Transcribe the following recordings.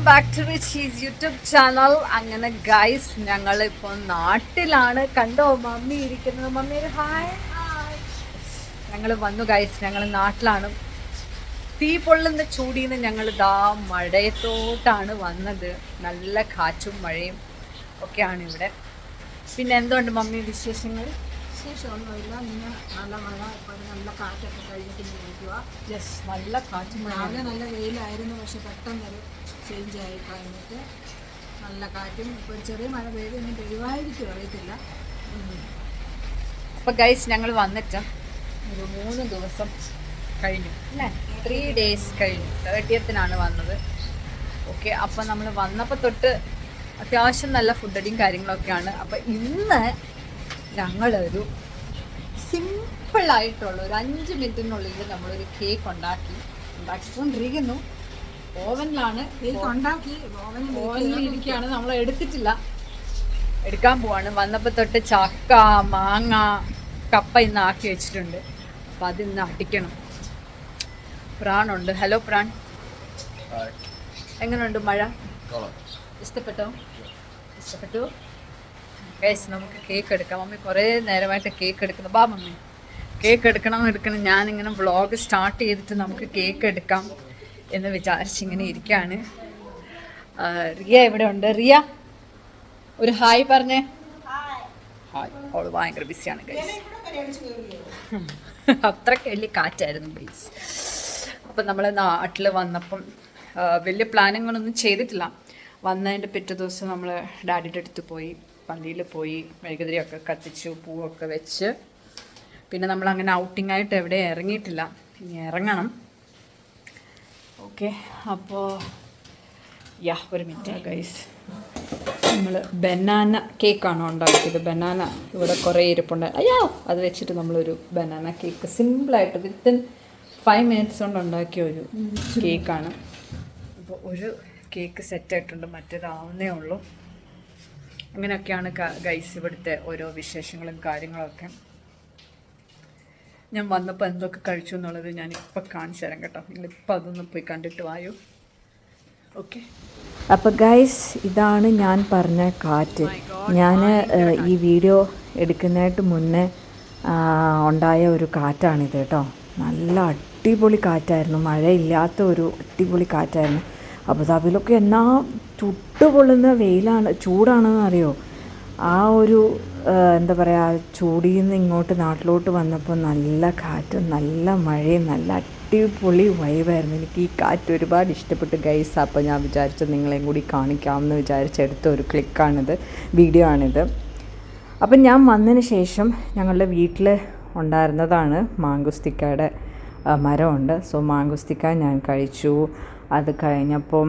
Back to Richie's YouTube channel. അങ്ങനെ guys ഞങ്ങളിപ്പോൾ നാട്ടിലാണ്. കണ്ടോ മമ്മി ഇരിക്കുന്നത്? മമ്മി ഒരു ഹായ്. ഞങ്ങൾ വന്നു ഗൈസ്, ഞങ്ങൾ നാട്ടിലാണ്. തീ പൊള്ളുന്ന ചൂടിന്ന് ഞങ്ങൾ ദാ മഴയത്തോട്ടാണ് വന്നത്. നല്ല കാറ്റും മഴയും ഒക്കെയാണ് ഇവിടെ. പിന്നെ എന്തുകൊണ്ട് മമ്മി വിശേഷങ്ങൾ? വിശേഷമൊന്നുമില്ല. ഇന്ന് നല്ല മഴ, ഇപ്പോൾ നല്ല കാറ്റൊക്കെ കഴിഞ്ഞിട്ട് ഇരിക്കുക. യെസ്, നല്ല കാറ്റും മഴ. രാവിലെ നല്ല വെയിലായിരുന്നു, പക്ഷെ പെട്ടെന്നൊരു ചേഞ്ചായി കഴിഞ്ഞിട്ട് നല്ല കാറ്റും. ഇപ്പോൾ ഒരു ചെറിയ മഴ പെയ്ത് ഇനി പെയ്യുമായിരിക്കും, അറിയത്തില്ല. അപ്പോൾ ഗൈസ് ഞങ്ങൾ വന്നിട്ട് ഒരു 3 ദിവസം കഴിഞ്ഞു അല്ലേ? 3 days കഴിഞ്ഞു. 30th വന്നത്. ഓക്കെ, അപ്പോൾ നമ്മൾ വന്നപ്പോൾ തൊട്ട് അത്യാവശ്യം നല്ല ഫുഡ് അടിയും കാര്യങ്ങളൊക്കെയാണ്. അപ്പോൾ ഇന്ന് ഞങ്ങളൊരു സിമ്പിളായിട്ടുള്ള ഒരു 5 മിനിറ്റിനുള്ളിൽ നമ്മളൊരു കേക്ക് ഉണ്ടാക്കിക്കൊണ്ടിരിക്കുന്നു. ഓവനിലാണ് ഓവനിൽ ഇരിക്കുകയാണ്. നമ്മൾ എടുത്തിട്ടില്ല, എടുക്കാൻ പോവാണ്. വന്നപ്പോൾ തൊട്ട് ചക്ക, മാങ്ങ, കപ്പ ഇന്ന് ആക്കി വെച്ചിട്ടുണ്ട്. അപ്പം അതിന്ന് അടിക്കണം. പ്രാണുണ്ട്. ഹലോ പ്രാൺ, എങ്ങനെയുണ്ട് മഴ? ഇഷ്ടപ്പെട്ടോ? ഇഷ്ടപ്പെട്ടു. ഗൈസ് നമുക്ക് കേക്ക് എടുക്കാം. മമ്മി കുറേ നേരമായിട്ട് കേക്ക് എടുക്കുന്നു. ബാ മമ്മി, കേക്ക് എടുക്കണം. ഞാനിങ്ങനെ വ്ളോഗ് സ്റ്റാർട്ട് ചെയ്തിട്ട് നമുക്ക് കേക്ക് എടുക്കാം എന്ന് വിചാരിച്ചിങ്ങനെ ഇരിക്കുകയാണ്. റിയ ഇവിടെ ഉണ്ട്. റിയ ഒരു ഹായ് പറഞ്ഞേ. ഹായ്. അവള് ഭയങ്കര ബിസിയാണ് ഗൈസ്. അത്രയ്ക്ക് വലിയ കാറ്റായിരുന്നു ഗൈസ്. അപ്പം നമ്മൾ നാട്ടിൽ വന്നപ്പം വലിയ പ്ലാനിങ്ങൊന്നും ചെയ്തിട്ടില്ല. വന്നതിൻ്റെ പിറ്റേ ദിവസം നമ്മൾ ഡാഡിയുടെ അടുത്ത് പോയി, പള്ളിയിൽ പോയി, മെഴുകുതിരിയൊക്കെ കത്തിച്ചു, പൂവൊക്കെ വെച്ച്. പിന്നെ നമ്മളങ്ങനെ ഔട്ടിങ്ങായിട്ട് എവിടെ ഇറങ്ങിയിട്ടില്ല. ഇനി ഇറങ്ങണം. ഓക്കെ, അപ്പോൾ ഒരു മിനിറ്റ് ഗൈസ്. നമ്മൾ ബനാന കേക്കാണോ ഉണ്ടാക്കിയത്? ബനാന ഇവിടെ കുറേ ഇരിപ്പുണ്ട്. അത് വെച്ചിട്ട് നമ്മളൊരു ബനാന കേക്ക് സിമ്പിളായിട്ട് വിത്തിൻ 5 minutes കൊണ്ട് ഉണ്ടാക്കിയ ഒരു കേക്കാണ്. അപ്പോൾ ഒരു കേക്ക് സെറ്റായിട്ടുണ്ട്, മറ്റേതാവുന്നേ ഉള്ളൂ. അങ്ങനെയൊക്കെയാണ് ഗൈസ് ഇവിടുത്തെ ഓരോ വിശേഷങ്ങളും കാര്യങ്ങളൊക്കെ. ഞാൻ വന്നപ്പോൾ എന്തൊക്കെ കഴിച്ചു എന്നുള്ളത് ഞാനിപ്പോൾ കാണിച്ചു തരാം കേട്ടോ. നിങ്ങളിപ്പോൾ അതൊന്ന് പോയി കണ്ടിട്ട് വായോ. ഓക്കെ, അപ്പോൾ ഗൈസ് ഇതാണ് ഞാൻ പറഞ്ഞ കാറ്റ്. ഞാൻ ഈ വീഡിയോ എടുക്കുന്നതായിട്ട് മുന്നേ ഉണ്ടായ ഒരു കാറ്റാണിത് കേട്ടോ. നല്ല അടിപൊളി കാറ്റായിരുന്നു, മഴയില്ലാത്ത ഒരു അടിപൊളി കാറ്റായിരുന്നു. അബുദാബിയിലൊക്കെ എന്നാ ചുട്ടുപൊള്ളുന്ന വെയിലാണ്, ചൂടാണെന്ന് അറിയോ. ആ ഒരു എന്താ പറയുക, ചൂടിൽ നിന്ന് ഇങ്ങോട്ട് നാട്ടിലോട്ട് വന്നപ്പോൾ നല്ല കാറ്റും നല്ല മഴയും നല്ല അടിപൊളി വൈബായിരുന്നു. എനിക്ക് ഈ കാറ്റ് ഒരുപാട് ഇഷ്ടപ്പെട്ടു ഗൈസ്. അപ്പോൾ ഞാൻ വിചാരിച്ചത് നിങ്ങളെയും കൂടി കാണിക്കാമെന്ന് വിചാരിച്ചെടുത്ത ഒരു ക്ലിക്കാണിത്, വീഡിയോ ആണിത്. അപ്പം ഞാൻ വന്നതിന് ശേഷം ഞങ്ങളുടെ വീട്ടിൽ ഉണ്ടായിരുന്നതാണ് മാംഗോസ്തിക്കയുടെ മരമുണ്ട്. സോ മാംഗോസ്തിക്ക ഞാൻ കഴിച്ചു. അത് കഴിഞ്ഞപ്പം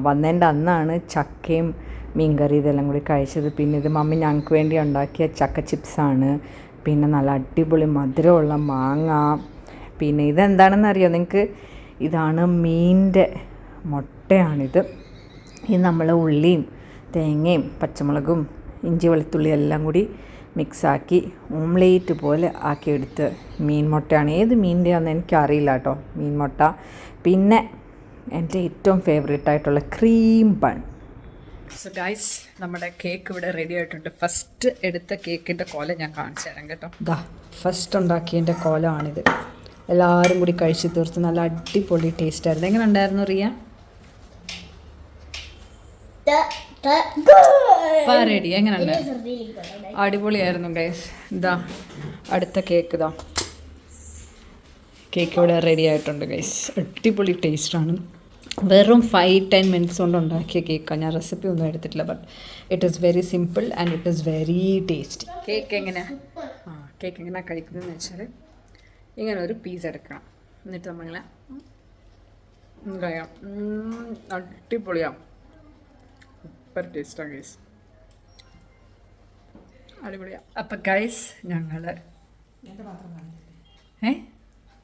വന്നതിൻ്റെ അന്നാണ് ചക്കയും മീൻകറി ഇതെല്ലാം കൂടി കഴിച്ചത്. പിന്നെ ഇത് മമ്മി ഞങ്ങൾക്ക് വേണ്ടി ഉണ്ടാക്കിയ ചക്ക ചിപ്സാണ്. പിന്നെ നല്ല അടിപൊളി മധുരമുള്ള മാങ്ങ. പിന്നെ ഇതെന്താണെന്ന് അറിയോ നിങ്ങൾക്ക്? ഇതാണ് മീനിൻ്റെ മുട്ടയാണിത്. ഇത് നമ്മൾ ഉള്ളിയും തേങ്ങയും പച്ചമുളകും ഇഞ്ചി വെളുത്തുള്ളി എല്ലാം കൂടി മിക്സാക്കി ഓംലേറ്റ് പോലെ ആക്കിയെടുത്ത് മീൻ മുട്ടയാണ്. ഏത് മീനിൻ്റെയാണെന്ന് എനിക്കറിയില്ല കേട്ടോ, മീൻ മുട്ട. പിന്നെ എൻ്റെ ഏറ്റവും ഫേവറേറ്റ് ആയിട്ടുള്ള ക്രീം ബൺ. സോ ഗൈസ് നമ്മുടെ കേക്ക് ഇവിടെ റെഡി ആയിട്ടുണ്ട്. ഫസ്റ്റ് എടുത്ത കേക്കിൻ്റെ കോല ഞാൻ കാണിച്ചു തരാം കേട്ടോ. ഫസ്റ്റ് ഉണ്ടാക്കിയതിൻ്റെ കോലമാണിത്. എല്ലാവരും കൂടി കഴിച്ച് തീർത്ത് നല്ല അടിപൊളി ടേസ്റ്റായിരുന്നു. എങ്ങനെ ഉണ്ടായിരുന്നു റിയ? റെഡി എങ്ങനെയുണ്ട്? അടിപൊളിയായിരുന്നു ഗൈസ്. ഇതാ അടുത്ത കേക്ക്. കേക്ക് ഇവിടെ റെഡി ആയിട്ടുണ്ട് ഗൈസ്. അടിപൊളി ടേസ്റ്റാണ്. വെറും 5-10 minutes കൊണ്ട് ഉണ്ടാക്കിയ കേക്കാണ്. ഞാൻ റെസിപ്പി ഒന്നും എടുത്തിട്ടില്ല, but it is very simple and it is very tasty. Cake എങ്ങനെയാണ് കഴിക്കുന്നതെന്ന് വെച്ചാൽ ഇങ്ങനെ ഒരു പീസ് എടുക്കണം. എന്നിട്ട് നമ്മളിങ്ങനെ കഴിയാം. അടിപൊളിയാണ്, സൂപ്പർ ടേസ്റ്റാണ് ഗൈസ്, അടിപൊളിയാണ്. അപ്പം ഗൈസ് ഞങ്ങൾ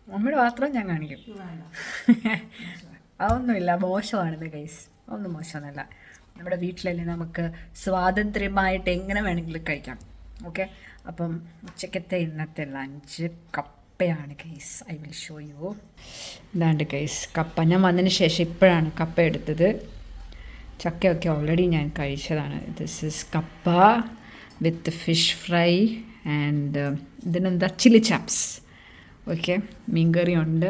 മമ്മിയുടെ പാത്രം ഞാൻ കാണിക്കും. അതൊന്നുമില്ല, മോശമാണിത് ഗൈസ്, ഒന്നും മോശമൊന്നുമല്ല. നമ്മുടെ വീട്ടിലല്ലേ, നമുക്ക് സ്വാതന്ത്ര്യമായിട്ട് എങ്ങനെ വേണമെങ്കിലും കഴിക്കാം. ഓക്കെ, അപ്പം ഉച്ചക്കത്തെ ഇന്നത്തെ ലഞ്ച് കപ്പയാണ് guys. I will show you. ഇതാണ്ട് ഗൈസ് കപ്പ. ഞാൻ വന്നതിന് ശേഷം ഇപ്പോഴാണ് കപ്പ എടുത്തത്. ചക്കയൊക്കെ ഓൾറെഡി ഞാൻ കഴിച്ചതാണ്. ദിസ് ഇസ് കപ്പ വിത്ത് ഫിഷ് ഫ്രൈ ആൻഡ് ഇതിനെന്താ ചില്ലി ചാപ്സ്. ഓക്കെ, മീൻകറി ഉണ്ട്.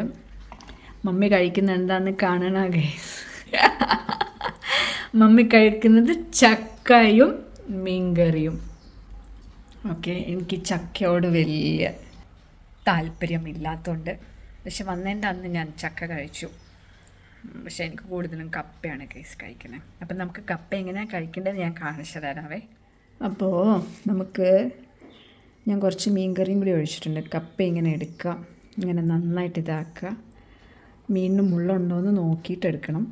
മമ്മി കഴിക്കുന്നത് എന്താണെന്ന് കാണണ ഗൈസ്. മമ്മി കഴിക്കുന്നത് ചക്കയും മീൻകറിയും. ഓക്കെ, എനിക്ക് ചക്കയോട് വലിയ താല്പര്യമില്ലാത്തതുകൊണ്ട്, പക്ഷെ വന്നതിൻ്റെ അന്ന് ഞാൻ ചക്ക കഴിച്ചു. പക്ഷെ എനിക്ക് കൂടുതലും കപ്പയാണ് കേസ് കഴിക്കുന്നത്. അപ്പം നമുക്ക് കപ്പ എങ്ങനെയാണ് കഴിക്കേണ്ടത് ഞാൻ കാണിച്ചു തരാവേ. അപ്പോൾ ഞാൻ കുറച്ച് മീൻകറിയും കൂടി ഒഴിച്ചിട്ടുണ്ട്. കപ്പ ഇങ്ങനെ എടുക്കുക, ഇങ്ങനെ നന്നായിട്ട് ഇതാക്കുക. മീനിന് മുള്ളുണ്ടോയെന്ന് നോക്കിയിട്ട് എടുക്കണം.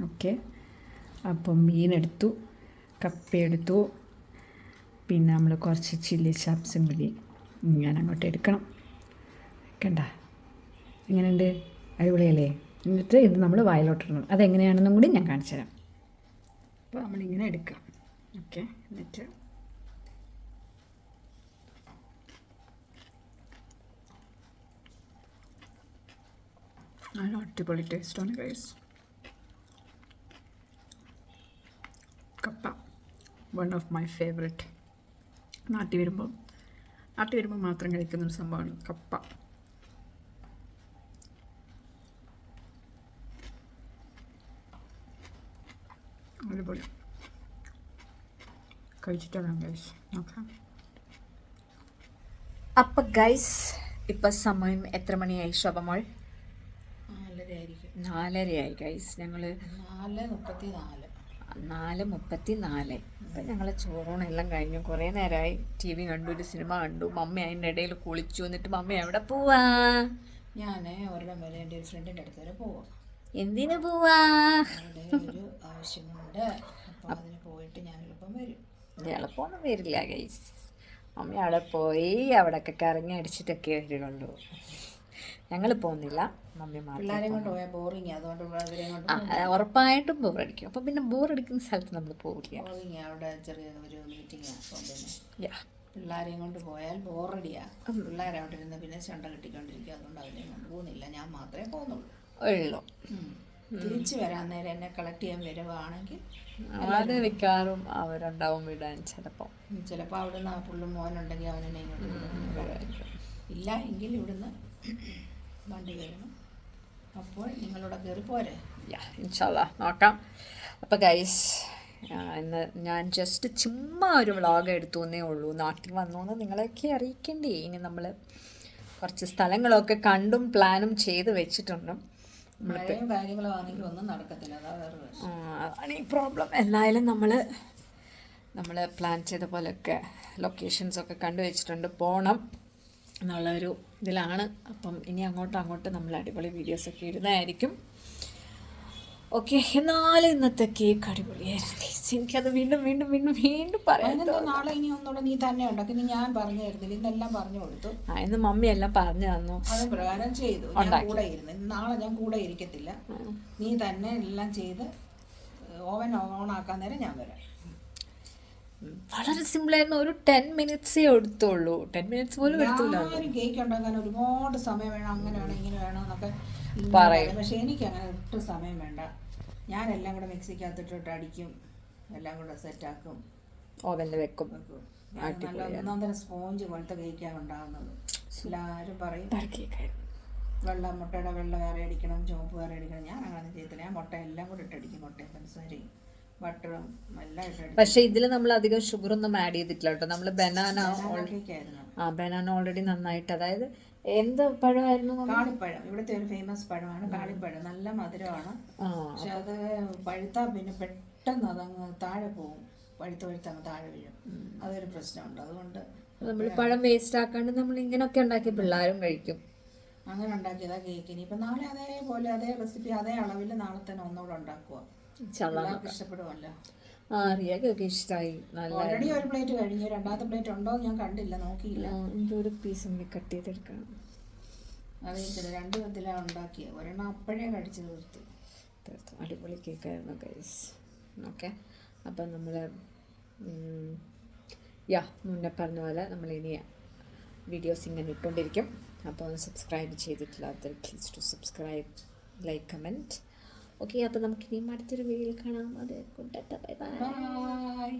ഓക്കെ, അപ്പം മീനെടുത്തു, കപ്പയെടുത്തു, പിന്നെ നമ്മൾ കുറച്ച് ചില്ലി ചാപ്സും കൂടി ഞാൻ അങ്ങോട്ട് എടുക്കണം. കണ്ട എങ്ങനെയുണ്ട്? അടിപൊളിയല്ലേ? എന്നിട്ട് ഇത് നമ്മൾ വായിലോട്ടിടണം. അതെങ്ങനെയാണെന്നും കൂടി ഞാൻ കാണിച്ചു തരാം. അപ്പോൾ നമ്മളിങ്ങനെ എടുക്കാം. ഓക്കെ, എന്നിട്ട് നല്ല അടിപൊളി ടേസ്റ്റാണ് ഗൈസ്. കപ്പ വൺ ഓഫ് മൈ ഫേവറേറ്റ്. നാട്ടിൽ വരുമ്പോൾ മാത്രം കഴിക്കുന്നൊരു സംഭവമാണ് കപ്പ. അടിപൊളി. കഴിച്ചിട്ടാണ് ഗൈസ്. ഓക്കെ, അപ്പം ഗൈസ് ഇപ്പം സമയം എത്ര മണിയായി ശോഭമോൾ? 4:30 ഗൈസ്. ഞങ്ങൾ 4:34. അപ്പം ഞങ്ങൾ ചോറൂണെല്ലാം കഴിഞ്ഞു. കുറേ നേരമായി ടി വി കണ്ടു, ഒരു സിനിമ കണ്ടു. മമ്മി അതിൻ്റെ ഇടയിൽ കുളിച്ചു. എന്നിട്ട് മമ്മി എവിടെ പോവാ? ഞാൻ ഒരിടം വരെ എൻ്റെ ഒരു ഫ്രണ്ടിൻ്റെ അടുത്ത് വരെ പോവാം. എന്തിനു പോവാ? ഒരു ആവശ്യമുണ്ട്. അപ്പോൾ അതിന് പോയിട്ട് ഞാൻ എളുപ്പം വരും. എളുപ്പമൊന്നും വരില്ല ഗൈസ്. മമ്മി അവിടെ പോയി അവിടെയൊക്കെ കറങ്ങി അടിച്ചിട്ടൊക്കെ വരികയുള്ളൂ. ഞങ്ങൾ പോകുന്നില്ല, മമ്മി മാത്രം. പിള്ളേരെ കൊണ്ട് പോയാൽ ബോറിങ്, അതുകൊണ്ട് അവരെ കൊണ്ട് ഉറപ്പായിട്ടും ബോറടിക്കും. അപ്പം പിന്നെ ബോറടിക്കുന്ന സ്ഥലത്ത് നമ്മൾ പോകില്ല. ബോറിങ്, അവിടെ ചെറിയ ഒരു മീറ്റിംഗാണ്. അപ്പം പിന്നെ പിള്ളേരെയും കൊണ്ട് പോയാൽ ബോറടിയാണ്. പിള്ളേരവിടെ ഇരുന്ന് പിന്നെ ചെണ്ട കെട്ടിക്കൊണ്ടിരിക്കുക. അതുകൊണ്ട് അവരെയും കൊണ്ട് പോകുന്നില്ല, ഞാൻ മാത്രമേ പോകുന്നുള്ളൂ. തിരിച്ചു വരാൻ നേരം എന്നെ കളക്ട് ചെയ്യാൻ വരുവാണെങ്കിൽ അത് മിക്കവാറും അവരുണ്ടാവും വിടാൻ. ചിലപ്പോൾ അവിടുന്ന് ആ പുള്ളും മോനുണ്ടെങ്കിൽ അവനെ ഇങ്ങോട്ട് ഇല്ല എങ്കിൽ ഇവിടുന്ന് വണ്ടി വരണം. അപ്പോൾ നിങ്ങളോട് കയറി പോരെ? ഇൻഷാല്ലാ നോക്കാം. അപ്പോൾ ഗൈസ് ഇന്ന് ഞാൻ ജസ്റ്റ് ചുമ്മാ ഒരു വ്ളോഗ് എടുത്തു എന്നേ ഉള്ളൂ. നാട്ടിൽ വന്നു എന്ന് നിങ്ങളെയൊക്കെ അറിയിക്കണ്ടേ. ഇനി നമ്മൾ കുറച്ച് സ്ഥലങ്ങളൊക്കെ കണ്ടും പ്ലാനും ചെയ്ത് വെച്ചിട്ടുണ്ട്. കാര്യങ്ങളാണെങ്കിൽ ഒന്നും നടക്കത്തില്ല, അതാണ് ഈ പ്രോബ്ലം. എന്തായാലും നമ്മൾ പ്ലാൻ ചെയ്ത പോലെയൊക്കെ ലൊക്കേഷൻസൊക്കെ കണ്ടു വെച്ചിട്ടുണ്ട്. പോകണം എന്നുള്ളൊരു ഇതിലാണ്. അപ്പം ഇനി അങ്ങോട്ട് നമ്മൾ അടിപൊളി വീഡിയോസൊക്കെ ഇടുന്നതായിരിക്കും. ഓക്കെ, എന്നാലും ഇന്നത്തെ കേക്ക് അടിപൊളിയായിരുന്നു. എനിക്കത് വീണ്ടും പറയാം. നാളെ ഇനി ഒന്നുകൂടെ നീ തന്നെ ഉണ്ടാക്കി. ഞാൻ പറഞ്ഞു തരുന്നില്ല, ഇന്നെല്ലാം പറഞ്ഞു കൊടുത്തു. ഇന്ന് മമ്മി എല്ലാം പറഞ്ഞു തന്നു, അത് പ്രകാരം ചെയ്തു. കൂടെ ഇരുന്ന് നാളെ ഞാൻ കൂടെ ഇരിക്കത്തില്ല. നീ തന്നെ എല്ലാം ചെയ്ത് ഓവൻ ഓൺ ആക്കാൻ നേരം ഞാൻ വരാം. വളരെ സിമ്പിളായിരുന്നു. ഒരു 10 മിനിറ്റ്സേ എടുത്തുള്ളൂ. 10 മിനിറ്റ്സ് പോലും എടുത്തില്ല. കേക്ക് ഉണ്ടാക്കാൻ ഒരുപാട് സമയം വേണം, അങ്ങനെ വേണം ഇങ്ങനെ വേണം എന്നൊക്കെ പറയും. പക്ഷെ എനിക്ക് അങ്ങനെ ഒട്ടും സമയം വേണ്ട. ഞാൻ എല്ലാം കൂടെ മിക്സിക്കകത്തിട്ടിട്ട് അടിക്കും, എല്ലാം കൂടെ സെറ്റാക്കും, ഓവനിൽ വെക്കും. നല്ല ഒന്നാന്തര സ്പോഞ്ച് പോലത്തെ കേക്കാണ് ഉണ്ടാകുന്നത്. എല്ലാവരും പറയും മുട്ടയുടെ വെള്ള വേറെ അടിക്കണം, ചുവപ്പ് വേറെ അടിക്കണം. ഞാൻ അങ്ങനെ ചെയ്യത്തില്ല. ഞാൻ മുട്ട എല്ലാം കൂടെ ഇട്ടടിക്കും. മുട്ടയും പഞ്ചസാരയും ബട്ടറും എല്ലാം ഇട്ടടിക്കും. പക്ഷെ ഇതിൽ നമ്മൾ അധികം ഷുഗർ ഒന്നും ആഡ് ചെയ്തിട്ടില്ല കേട്ടോ. നമ്മൾ ബനാന ഓൾറെഡി നന്നായിട്ട്, അതായത് എന്ത് പഴമായിരുന്നു? കാളിപ്പഴം. ഇവിടുത്തെ ഒരു ഫേമസ് പഴമാണ് കാളിപ്പഴം. നല്ല മധുരമാണ്. പക്ഷെ അത് പഴുത്താ പിന്നെ പെട്ടെന്ന് അതങ്ങ് താഴെ പോകും. പഴുത്തങ്ങ് താഴെ വീഴും. അതൊരു പ്രശ്നമുണ്ട്. അതുകൊണ്ട് നമ്മൾ പഴം വേസ്റ്റ് ആക്കാണ്ട് നമ്മൾ ഇങ്ങനെയൊക്കെ ഉണ്ടാക്കി പിള്ളേരും കഴിക്കും. അങ്ങനെ ഉണ്ടാക്കിയതാ കേക്കിന്. ഇപ്പം നാളെ അതേപോലെ അതേ റെസിപ്പി അതേ അളവിൽ നാളെ തന്നെ ഒന്നുകൂടെ ഉണ്ടാക്കുക. ഇഷ്ടപ്പെടുമല്ലോ. റിയക്കൊക്കെ ഇഷ്ടമായി. ഓൾറെഡി ഒരു പ്ലേറ്റ് കഴിഞ്ഞു. രണ്ടാമത്തെ പ്ലേറ്റ് ഉണ്ടോ ഞാൻ കണ്ടില്ല, നോക്കിയില്ല. ഒരു പീസും കട്ട് ചെയ്തെടുക്കണം. അറിയത്തില്ല, 2 വിധത്തിലാണ് ഉണ്ടാക്കിയത്. ഒരെണ്ണം അപ്പോഴേ കടിച്ച് തീർത്തു. അടിപൊളി കേക്കായിരുന്നു ഗൈസ്. ഓക്കെ, അപ്പം നമ്മൾ മുന്നേ പറഞ്ഞ പോലെ നമ്മളിനി വീഡിയോസ് ഇങ്ങനെ ഇട്ടുകൊണ്ടിരിക്കും. അപ്പോൾ സബ്സ്ക്രൈബ് ചെയ്തിട്ടില്ലാത്തവർ please do subscribe, like, comment. Okay, അപ്പോൾ നമുക്ക് ഇനിയും അടുത്തൊരു വീഡിയോയിൽ കാണാം. അത് ബൈ ബൈ. ബൈ.